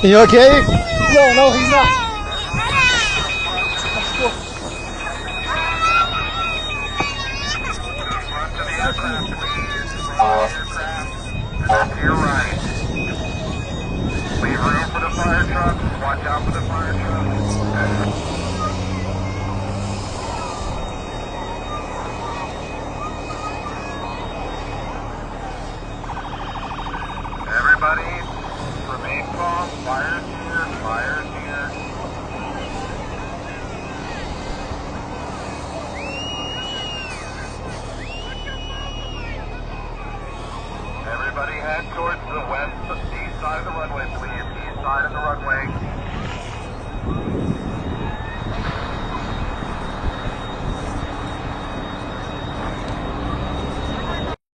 You okay? No, no, he's not. To your right. Leave room for the fire trucks. Watch out for the fire trucks. Everybody, remain calm. Fire's here. Fire's here. Everybody head towards the east side of the runway, please. East side of the runway.